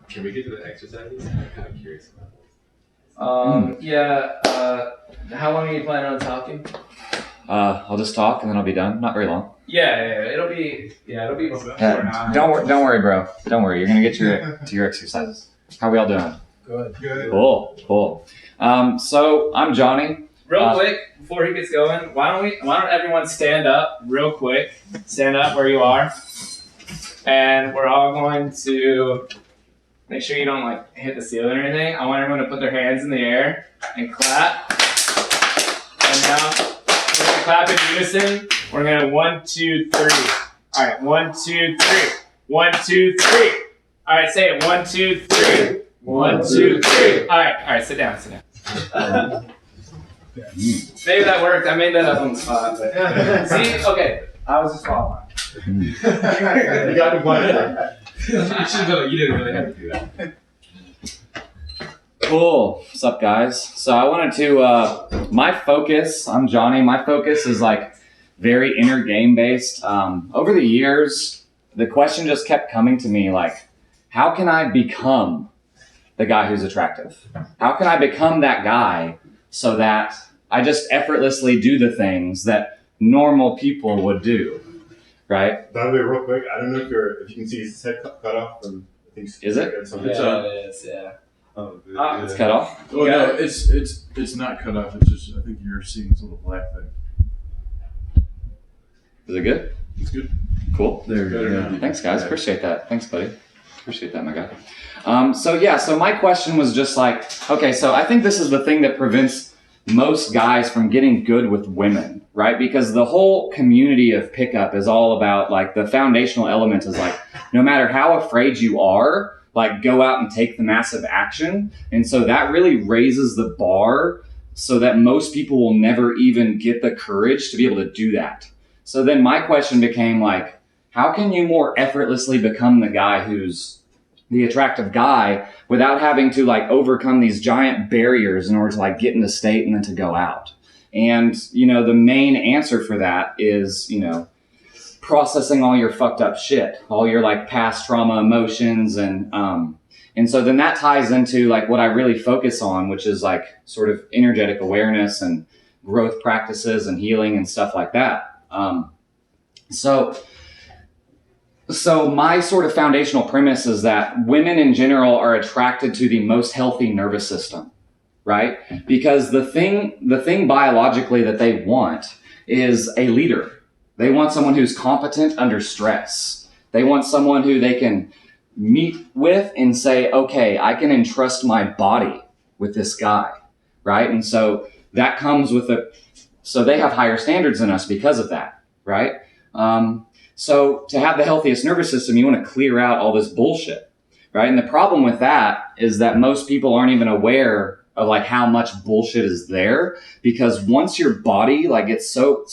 Can we get to the exercises? I'm kind of curious about this. How long are you planning on talking? I'll just talk and then I'll be done. Not very long. Yeah. It'll be Don't worry, bro. Don't worry. You're gonna get to your exercises. How are we all doing? Good. Cool. So I'm Johnny. Real quick, before he gets going, why don't everyone stand up real quick? Stand up where you are. And we're all going to make sure you don't like hit the ceiling or anything. I want everyone to put their hands in the air and clap. And now we're gonna clap in unison. We're gonna 1, 2, 3. All right, 1, 2, 3. 1, 2, 3. All right, say it. 1, 2, 3. 1, 2, 3. All right, sit down. Maybe that worked. I made that up on the spot. But see, okay, I was just following. You got the point. You didn't really have to do that. Cool. What's up, guys? So I wanted to, I'm Johnny. My focus is like very inner game based. Over the years, the question just kept coming to me like, how can I become the guy who's attractive? How can I become that guy so that I just effortlessly do the things that normal people would do, right? By the way, real quick, I don't know if you can see his head cut off from. I think is it? It is. Yeah. Oh, it's cut off. Oh no, it's not cut off. It's just I think you're seeing this little black thing. Is it good? It's good. Cool. There. Thanks, guys. Appreciate that. Thanks, buddy. Appreciate that, my guy. So my question was just like, okay, so I think this is the thing that prevents most guys from getting good with women, right? Because the whole community of pickup is all about like the foundational element is like, no matter how afraid you are, like go out and take the massive action. And so that really raises the bar so that most people will never even get the courage to be able to do that. So then my question became like, how can you more effortlessly become the guy who's the attractive guy without having to like overcome these giant barriers in order to like get into state and then to go out? And, the main answer for that is, processing all your fucked up shit, all your like past trauma emotions. And so then that ties into like what I really focus on, which is like sort of energetic awareness and growth practices and healing and stuff like that. So my sort of foundational premise is that women in general are attracted to the most healthy nervous system, right? Because the thing biologically that they want is a leader. They want someone who's competent under stress. They want someone who they can meet with and say, okay, I can entrust my body with this guy, right? And so that comes with so they have higher standards than us because of that, right? So to have the healthiest nervous system, you want to clear out all this bullshit, right? And the problem with that is that most people aren't even aware of like how much bullshit is there, because once your body like gets so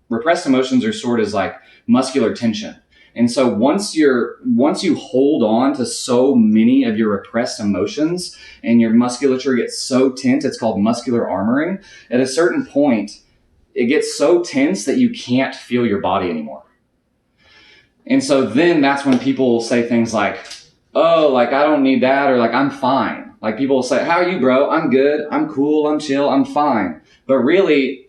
repressed emotions are stored as like muscular tension. And so once you hold on to so many of your repressed emotions and your musculature gets so tense, it's called muscular armoring. At a certain point, it gets so tense that you can't feel your body anymore. And so then that's when people will say things like, oh, like I don't need that, or like I'm fine. Like people will say, how are you, bro? I'm good. I'm cool. I'm chill. I'm fine. But really,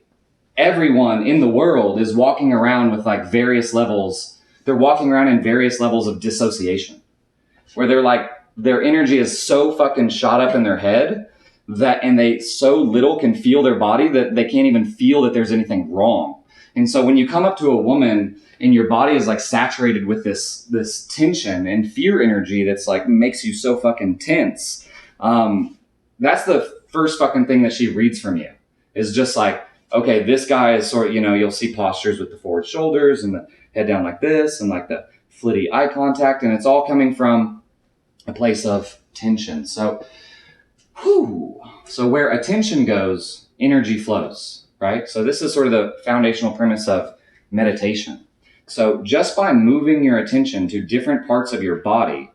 everyone in the world is walking around with like various levels. They're walking around in various levels of dissociation, where they're like, their energy is so fucking shot up in their head and they so little can feel their body that they can't even feel that there's anything wrong. And so when you come up to a woman and your body is like saturated with this tension and fear energy that's like makes you so fucking tense, that's the first fucking thing that she reads from you is just like, okay, this guy is sort of, you'll see postures with the forward shoulders and the head down like this and like the flitty eye contact, and it's all coming from a place of tension. So where attention goes, energy flows, right? So this is sort of the foundational premise of meditation. So just by moving your attention to different parts of your body,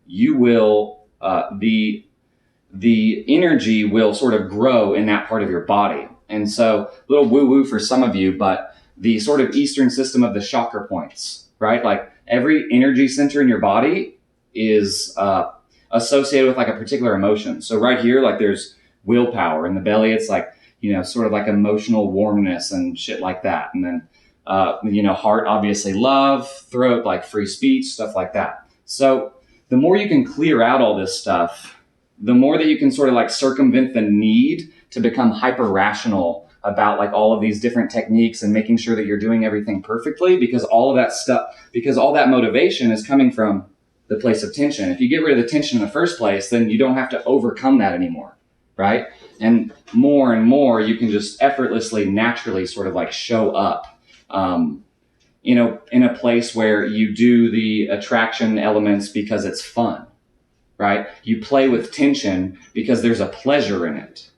you will, the energy will sort of grow in that part of your body. And so a little woo-woo for some of you, but the sort of Eastern system of the chakra points, right? Like every energy center in your body is associated with like a particular emotion. So right here, like there's willpower. In the belly, it's like, sort of like emotional warmness and shit like that. And then, heart, obviously love, throat, like free speech, stuff like that. So the more you can clear out all this stuff, the more that you can sort of like circumvent the need to become hyper rational about like all of these different techniques and making sure that you're doing everything perfectly, because all that motivation is coming from the place of tension. If you get rid of the tension in the first place, then you don't have to overcome that anymore, right? And more you can just effortlessly, naturally sort of like show up, in a place where you do the attraction elements because it's fun, right? You play with tension because there's a pleasure in it,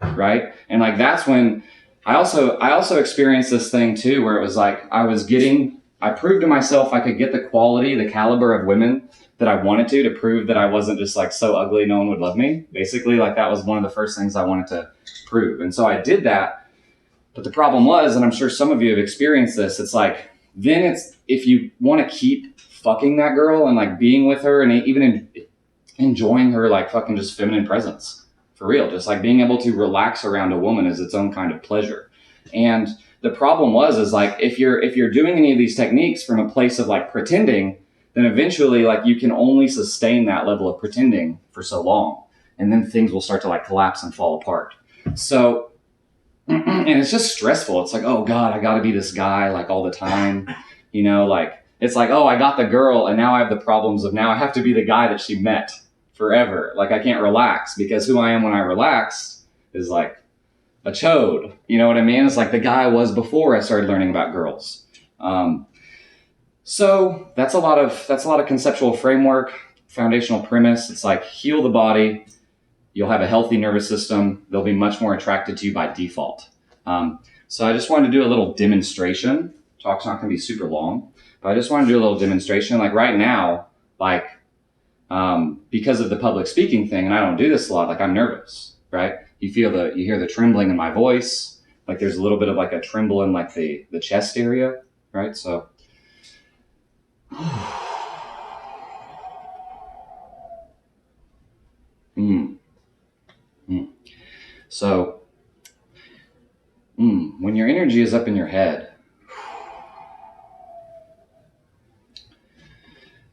right? And like that's when I also experienced this thing too, where it was like I proved to myself I could get the quality, the caliber of women that I wanted to prove that I wasn't just like so ugly no one would love me. Basically, like that was one of the first things I wanted to prove. And so I did that. But the problem was, and I'm sure some of you have experienced this, it's like, then if you want to keep fucking that girl and like being with her and even enjoying her like fucking just feminine presence, for real, just like being able to relax around a woman is its own kind of pleasure. And the problem is like, if you're doing any of these techniques from a place of like pretending, then eventually like you can only sustain that level of pretending for so long. And then things will start to like collapse and fall apart. So, and it's just stressful. It's like, oh God, I gotta be this guy like all the time. Like it's like, oh, I got the girl and now I have the problems of now I have to be the guy that she met forever. Like I can't relax because who I am when I relax is like a chode. You know what I mean? It's like the guy I was before I started learning about girls. So that's a lot of conceptual framework, foundational premise. It's like heal the body. You'll have a healthy nervous system. They'll be much more attracted to you by default. So I just wanted to do a little demonstration. Talk's not going to be super long, but I just wanted to do a little demonstration. Like right now, like because of the public speaking thing, and I don't do this a lot. Like I'm nervous, right? You hear the trembling in my voice. Like there's a little bit of like a tremble in like the chest area, right? So. So, when your energy is up in your head,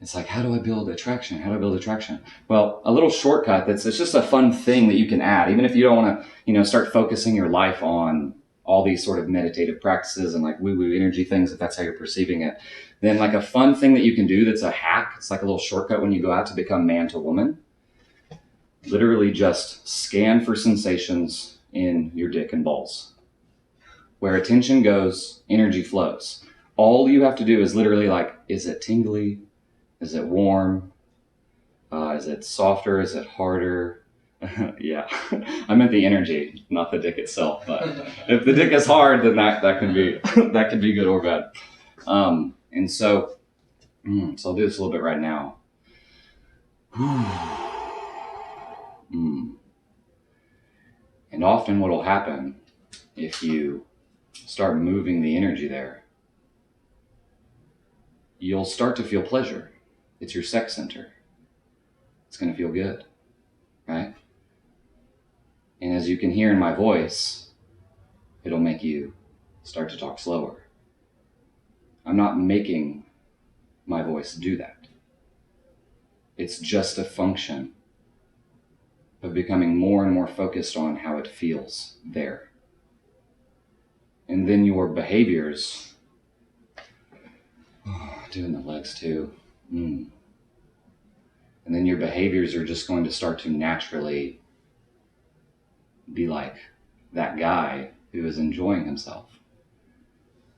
it's like, how do I build attraction? How do I build attraction? Well, a little shortcut it's just a fun thing that you can add, even if you don't want to, start focusing your life on all these sort of meditative practices and like woo-woo energy things, if that's how you're perceiving it. Then like a fun thing that you can do that's a hack, it's like a little shortcut when you go out to become man to woman. Literally just scan for sensations in your dick and balls. Where attention goes, energy flows. All you have to do is literally like, is it tingly? Is it warm? Is it softer? Is it harder? Yeah, I meant the energy, not the dick itself. But if the dick is hard, then that can be that can be good or bad. And so I'll do this a little bit right now. And often what will happen if you start moving the energy there, you'll start to feel pleasure. It's your sex center. It's going to feel good, right? And as you can hear in my voice, it'll make you start to talk slower. I'm not making my voice do that. It's just a function of becoming more and more focused on how it feels there. And then your behaviors, doing the legs too. And then your behaviors are just going to start to naturally be like that guy who is enjoying himself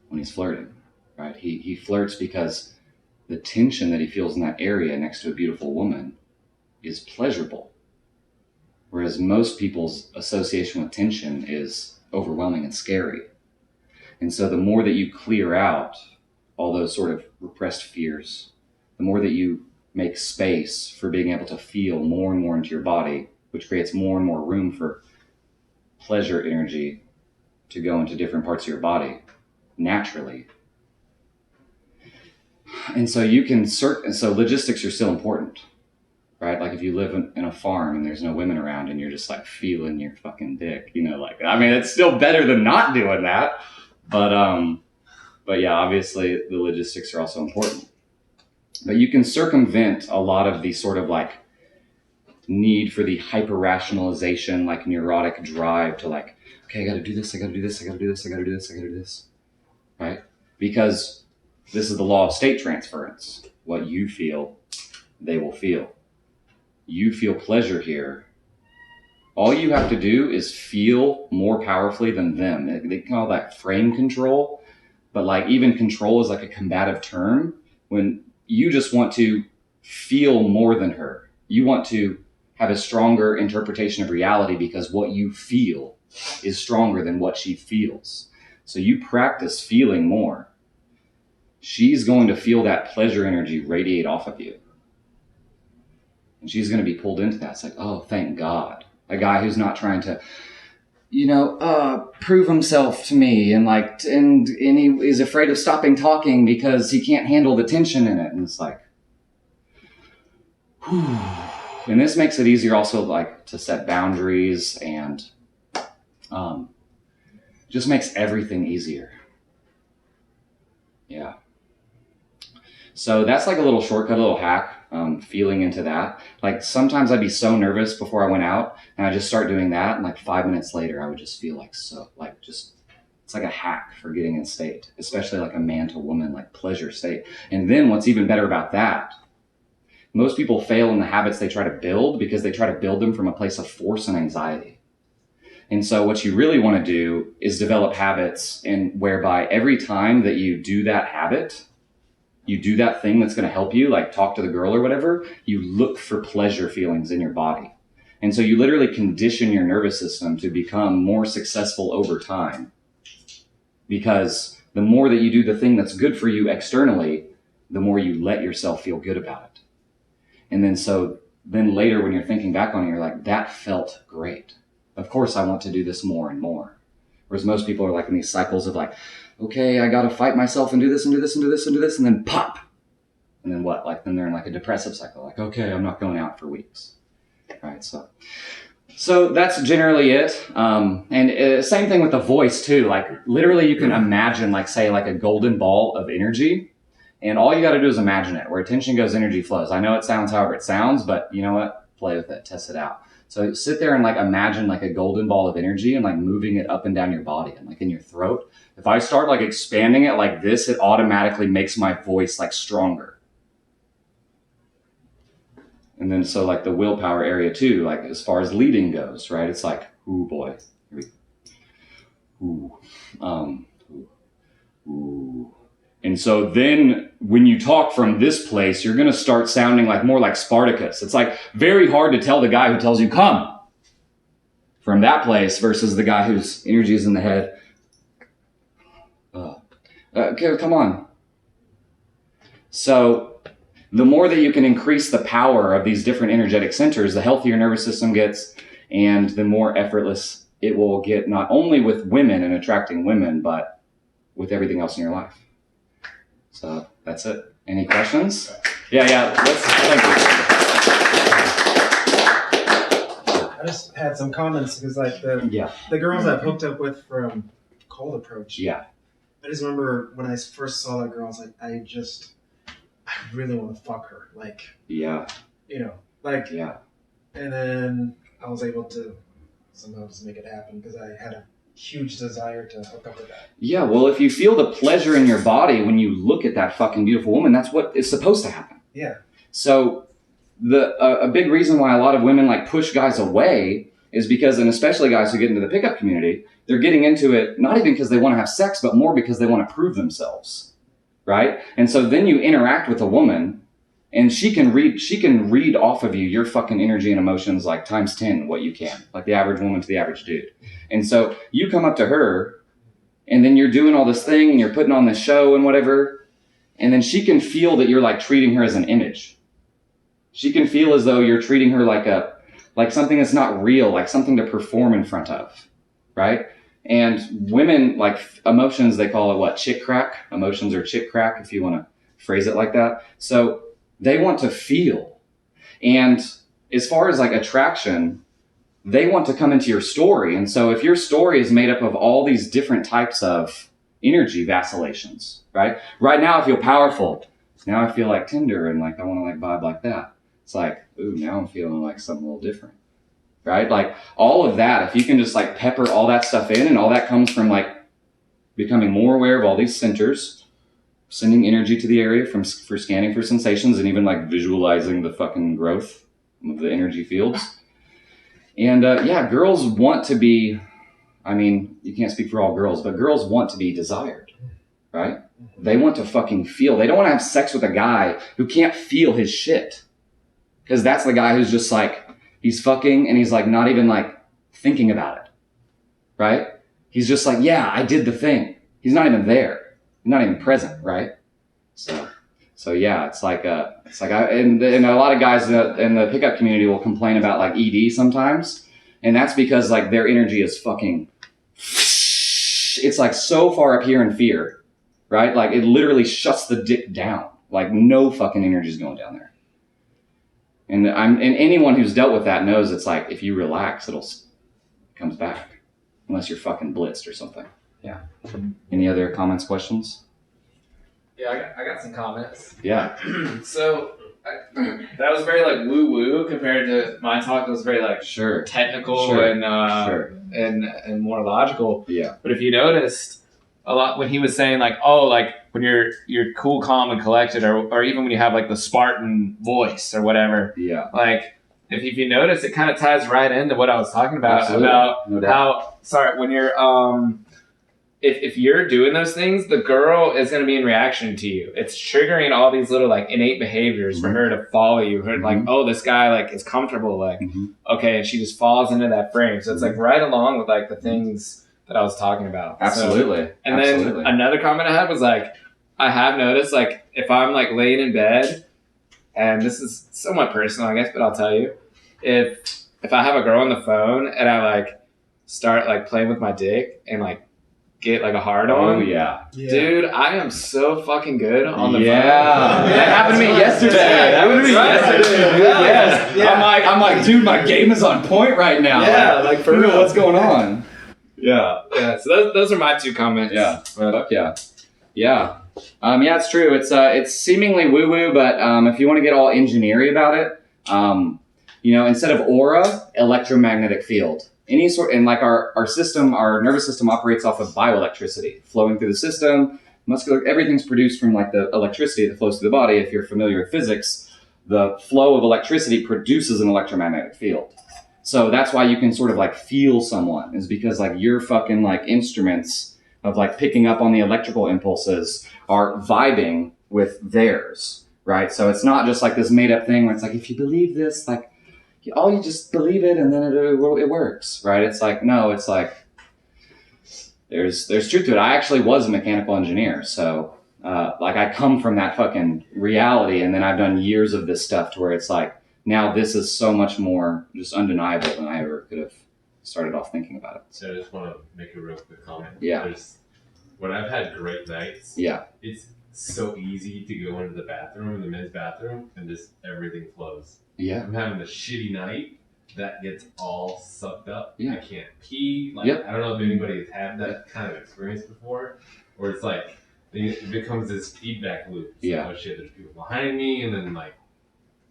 when he's flirting, right? He flirts because the tension that he feels in that area next to a beautiful woman is pleasurable. Whereas most people's association with tension is overwhelming and scary. And so the more that you clear out all those sort of repressed fears, the more that you make space for being able to feel more and more into your body, which creates more and more room for pleasure energy to go into different parts of your body naturally. And so so logistics are still important. right? Like if you live in a farm and there's no women around and you're just like feeling your fucking dick, you know, like, I mean, it's still better than not doing that. But yeah, obviously the logistics are also important. But you can circumvent a lot of the sort of like need for the hyper rationalization, like neurotic drive to like, okay, I got to do this, I got to do this, I got to do this, I got to do this, I got to do this, right? Because this is the law of state transference. What you feel, they will feel. You feel pleasure here. All you have to do is feel more powerfully than them. They call that frame control, but like even control is like a combative term. When you just want to feel more than her, you want to have a stronger interpretation of reality because what you feel is stronger than what she feels. So you practice feeling more. She's going to feel that pleasure energy radiate off of you. And she's going to be pulled into that. It's like, oh, thank God. A guy who's not trying to, prove himself to me and he is afraid of stopping talking because he can't handle the tension in it. And it's like, whew. And this makes it easier also like to set boundaries and just makes everything easier. Yeah. So that's like a little shortcut, a little hack, feeling into that. Like sometimes I'd be so nervous before I went out and I just start doing that. And like 5 minutes later, I would just feel like it's like a hack for getting in state, especially like a man to woman, like pleasure state. And then what's even better about that, most people fail in the habits they try to build because they try to build them from a place of force and anxiety. And so what you really want to do is develop habits and whereby every time that you do that habit, you do that thing that's going to help you, like talk to the girl or whatever, you look for pleasure feelings in your body. And so you literally condition your nervous system to become more successful over time. Because the more that you do the thing that's good for you externally, the more you let yourself feel good about it. And then later when you're thinking back on it, you're like, that felt great. Of course I want to do this more and more. Whereas most people are like in these cycles of like, okay, I got to fight myself and do this and do this and do this and do this, and then pop. And then what? Like then they're in like a depressive cycle. Like, okay, I'm not going out for weeks. Right. So that's generally it. Same thing with the voice too. Like literally you can imagine like say like a golden ball of energy, and all you got to do is imagine it. Where attention goes, energy flows. I know it sounds however it sounds, but you know what? Play with it, test it out. So sit there and like imagine like a golden ball of energy and like moving it up and down your body and like in your throat. If I start like expanding it like this, it automatically makes my voice like stronger. And then so like the willpower area too, like as far as leading goes, right? It's like, ooh boy, here we go. Ooh. And so then when you talk from this place, you're going to start sounding like more like Spartacus. It's like very hard to tell the guy who tells you come from that place versus the guy whose energy is in the head. Okay, come on. So the more that you can increase the power of these different energetic centers, the healthier nervous system gets and the more effortless it will get, not only with women and attracting women, but with everything else in your life. So that's it. Any questions? Yeah. Thank you. I just had some comments because like the girls I've hooked up with from Cold Approach. Yeah. I just remember when I first saw that girl, I was like, I really want to fuck her. Like, yeah. Yeah. And then I was able to somehow just make it happen because I had a huge desire to hook up with that. Yeah, well, if you feel the pleasure in your body when you look at that fucking beautiful woman, that's what is supposed to happen. Yeah. So a big reason why a lot of women like push guys away is because, and especially guys who get into the pickup community, they're getting into it not even because they want to have sex, but more because they want to prove themselves, right? And so then you interact with a woman and she can read off of you your fucking energy and emotions like times 10 what you can, like the average woman to the average dude. And so you come up to her and then you're doing all this thing and you're putting on this show and whatever. And then she can feel that you're like treating her as an image. She can feel as though you're treating her like something that's not real, like something to perform in front of, right? And women, like emotions, they call it what? Chick crack. Emotions are chick crack, if you want to phrase it like that. So they want to feel. And as far as like attraction, they want to come into your story. And so if your story is made up of all these different types of energy vacillations, right? Right now I feel powerful. Now I feel like tender and like I want to like vibe like that. It's like, ooh, now I'm feeling like something a little different, right? Like all of that, if you can just like pepper all that stuff in, and all that comes from like becoming more aware of all these centers, sending energy to the area for scanning for sensations, and even like visualizing the fucking growth of the energy fields. And yeah, girls want to be, I mean, you can't speak for all girls, but girls want to be desired, right? They want to fucking feel. They don't want to have sex with a guy who can't feel his shit. Because that's the guy who's just like, he's fucking and he's like not even like thinking about it, right? He's just like, yeah, I did the thing. He's not even there. He's not even present, right? So yeah, it's like and a lot of guys in the pickup community will complain about like ED sometimes, and that's because like their energy is fucking, it's like so far up here in fear, right? Like it literally shuts the dick down. Like no fucking energy is going down there. And anyone who's dealt with that knows it's like if you relax, it comes back, unless you're fucking blitzed or something. Yeah. Any other comments, questions? Yeah, I got some comments. Yeah. So that was very like woo woo compared to my talk. It was very like Sure. technical Sure. and Sure. and more logical. Yeah. But if you noticed a lot when he was saying like, oh, like when you're cool, calm, and collected, or even when you have like the Spartan voice or whatever, Yeah. like if you notice, it kind of ties right into what I was talking about. Absolutely. About No doubt. when you're if you're doing those things, the girl is going to be in reaction to you. It's triggering all these little like innate behaviors for her to follow you. Her like, oh, this guy like is comfortable, like okay, and she just falls into that frame. So it's like right along with like the things that I was talking about. Absolutely. So, and then another comment I had was like, I have noticed like if I'm like laying in bed, and this is somewhat personal, I guess, but I'll tell you, if I have a girl on the phone and I like start like playing with my dick and like get like a hard on. Oh yeah. Dude, I am so fucking good on the phone. That happened to me yesterday. That happened to me yesterday. Dude. Yes. Yeah. I'm like, dude, my game is on point right now. Yeah, like for real. What's going on? Yeah. Yeah, so those are my 2 comments. Yeah. Fuck yeah. Yeah. Yeah, it's true. It's seemingly woo woo, but if you want to get all engineering about it, instead of aura, electromagnetic field. Any sort, and like our system, our nervous system operates off of bioelectricity flowing through the system. Muscular, everything's produced from like the electricity that flows through the body. If you're familiar with physics, the flow of electricity produces an electromagnetic field. So that's why you can sort of like feel someone, is because like your fucking like instruments of like picking up on the electrical impulses are vibing with theirs, right? So it's not just like this made up thing where it's like, if you believe this, like, you just believe it and then it works, right? It's like, no, it's like, there's truth to it. I actually was a mechanical engineer. So like I come from that fucking reality, and then I've done years of this stuff to where it's like, now this is so much more just undeniable than I ever could have started off thinking about it. So I just want to make a real quick comment. Yeah. When I've had great nights, Yeah. it's so easy to go into the bathroom, the men's bathroom, and just everything flows. Yeah. I'm having a shitty night, that gets all sucked up. Yeah. I can't pee. Like, Yep. I don't know if anybody has had that kind of experience before, where it's like, it becomes this feedback loop. It's Yeah. like, oh shit, there's people behind me, and then like,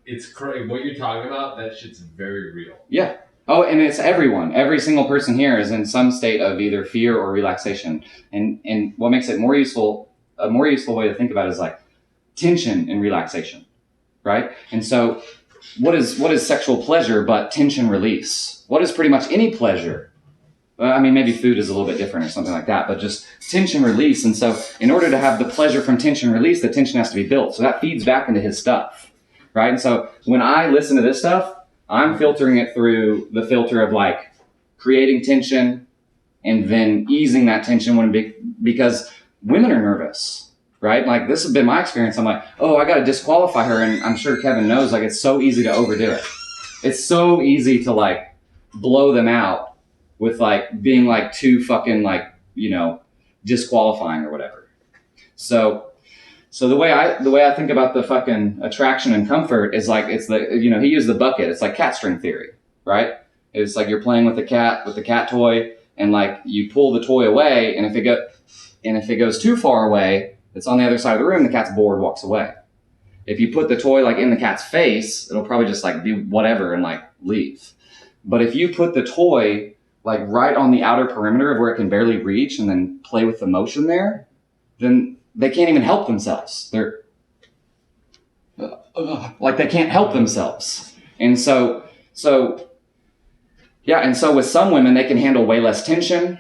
it's crazy. What you're talking about, that shit's very real. Yeah. Oh, and it's everyone. Every single person here is in some state of either fear or relaxation. And what makes it a more useful way to think about it is like tension and relaxation, right? And so what is sexual pleasure but tension release? What is pretty much any pleasure? I mean, maybe food is a little bit different or something like that, but just tension release. And so in order to have the pleasure from tension release, the tension has to be built. So that feeds back into his stuff, right? And so when I listen to this stuff, I'm filtering it through the filter of like creating tension and then easing that tension because women are nervous, right? Like this has been my experience. I'm like, oh, I got to disqualify her. And I'm sure Kevin knows, like, it's so easy to overdo it. It's so easy to like blow them out with like being like too fucking like, disqualifying or whatever. So So the way I think about the fucking attraction and comfort is like it's the he used the bucket. It's like cat string theory, right? It's like you're playing with the cat toy, and like you pull the toy away, and if it goes too far away, it's on the other side of the room. The cat's bored, walks away. If you put the toy like in the cat's face, it'll probably just like do whatever and like leave. But if you put the toy like right on the outer perimeter of where it can barely reach, and then play with the motion there, then they can't even help themselves. They're like they can't help themselves. And so with some women, they can handle way less tension,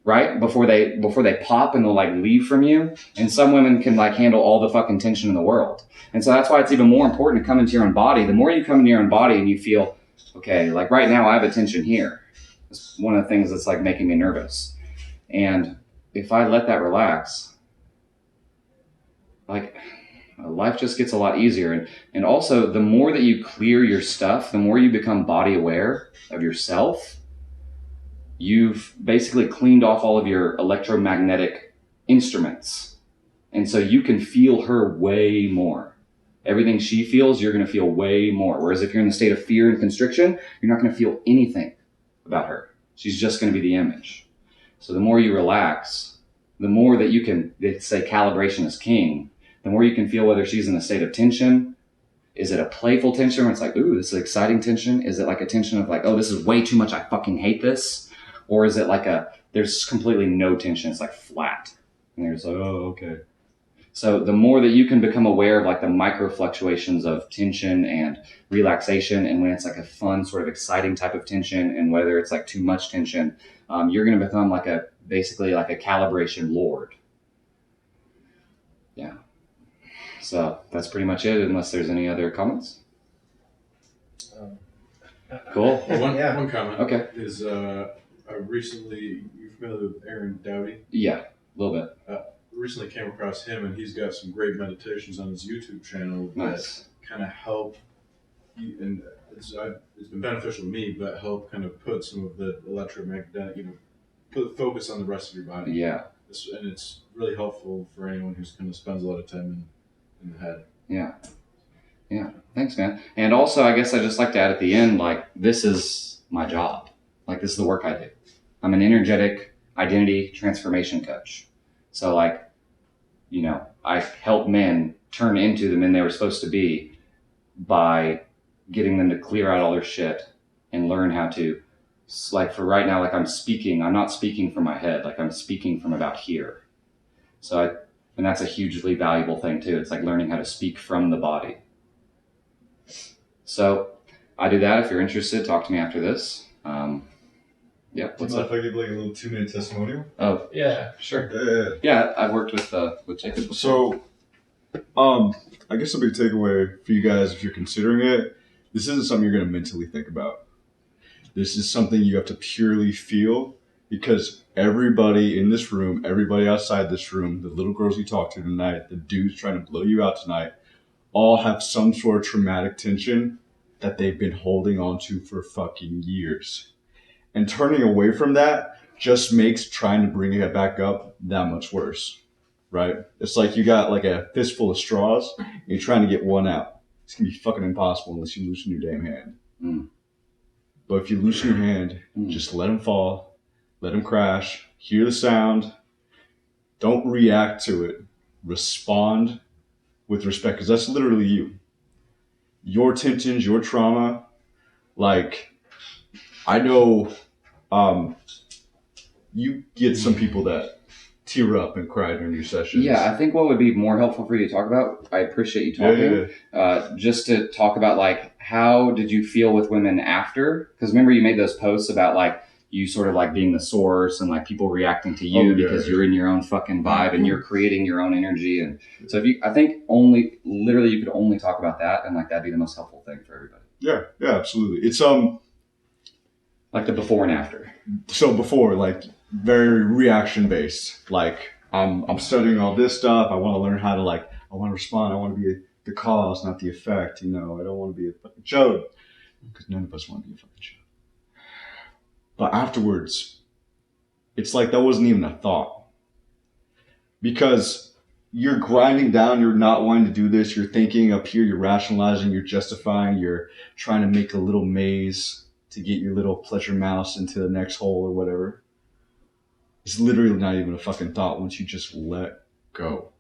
right? Before they pop and they'll like leave from you. And some women can like handle all the fucking tension in the world. And so that's why it's even more important to come into your own body. The more you come into your own body and you feel, okay, like right now I have a tension here. It's one of the things that's like making me nervous. And if I let that relax, like life just gets a lot easier. And also the more that you clear your stuff, the more you become body aware of yourself, you've basically cleaned off all of your electromagnetic instruments. And so you can feel her way more. Everything she feels, you're going to feel way more. Whereas if you're in the state of fear and constriction, you're not going to feel anything about her. She's just going to be the image. So the more you relax, the more that you can, they say calibration is king, the more you can feel whether she's in a state of tension. Is it a playful tension where it's like, ooh, this is exciting tension? Is it like a tension of like, oh, this is way too much, I fucking hate this? Or is it like there's completely no tension, it's like flat. And you're just like, oh, okay. So the more that you can become aware of like the micro fluctuations of tension and relaxation, and when it's like a fun sort of exciting type of tension, and whether it's like too much tension, you're going to become basically like a calibration lord. Yeah. So that's pretty much it, unless there's any other comments. Cool. Well, one comment Okay. is I recently, you're familiar with Aaron Doughty? Yeah, a little bit. Recently came across him, and he's got some great meditations on his YouTube channel Nice. that kind of help, and it's been beneficial to me, but help kind of put some of the electromagnetic, put focus on the rest of your body. Yeah. And it's really helpful for anyone who's kind of spends a lot of time in the head. Yeah. Yeah. Thanks, man. And also, I guess I just like to add at the end, like, this is my job. Like, this is the work I do. I'm an energetic identity transformation coach. So, like, I help men turn into the men they were supposed to be by getting them to clear out all their shit and learn how to, like, for right now, like, I'm not speaking from my head, like, I'm speaking from about here. So, and that's a hugely valuable thing, too. It's like learning how to speak from the body. So, I do that. If you're interested, talk to me after this. Yeah, what's up? If I give like a little 2-minute testimonial? Oh, Yeah. sure. Yeah, I've worked with Jacob before. So, I guess a big takeaway for you guys, if you're considering it, this isn't something you're going to mentally think about. This is something you have to purely feel, because everybody in this room, everybody outside this room, the little girls you talk to tonight, the dudes trying to blow you out tonight, all have some sort of traumatic tension that they've been holding on to for fucking years. And turning away from that just makes trying to bring it back up that much worse, right? It's like you got like a fistful of straws and you're trying to get one out. It's going to be fucking impossible unless you loosen your damn hand. Mm. But if you loosen your hand, just let them fall, let them crash, hear the sound, don't react to it, respond with respect, because that's literally you. Your tensions, your trauma, like, I know you get some people that tear up and cry during your sessions. Yeah, I think what would be more helpful for you to talk about, I appreciate you talking, just to talk about, like, how did you feel with women after? Because remember you made those posts about, like, you sort of, like, being the source and, like, people reacting to you because you're in your own fucking vibe and you're creating your own energy. And so I think literally you could only talk about that, and, like, that'd be the most helpful thing for everybody. Yeah, absolutely. It's, like the before and after. So before, like, very reaction based. Like, I'm studying all this stuff. I want to learn how to, like, I want to respond. I want to be the cause, not the effect. I don't want to be a fucking chode, because none of us want to be a fucking chode. But afterwards, it's like that wasn't even a thought. Because you're grinding down, you're not wanting to do this, you're thinking up here, you're rationalizing, you're justifying, you're trying to make a little maze to get your little pleasure mouse into the next hole or whatever. It's literally not even a fucking thought once you just let go.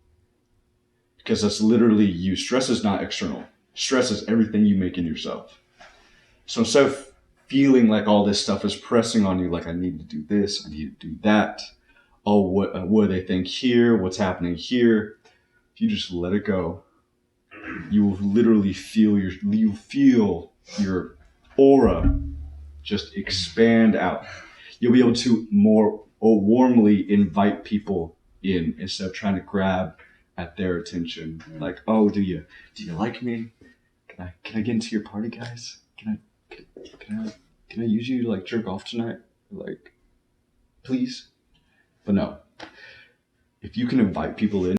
Because that's literally you. Stress is not external. Stress is everything you make in yourself. So instead of feeling like all this stuff is pressing on you, like I need to do this, I need to do that. Oh, what do they think here? What's happening here? If you just let it go, you will literally feel your aura just expand out. You'll be able to more warmly invite people in instead of trying to grab at their attention. Like, oh, do you like me? Can I get into your party, guys? Can I use you to like jerk off tonight? Like, please. But no, if you can invite people in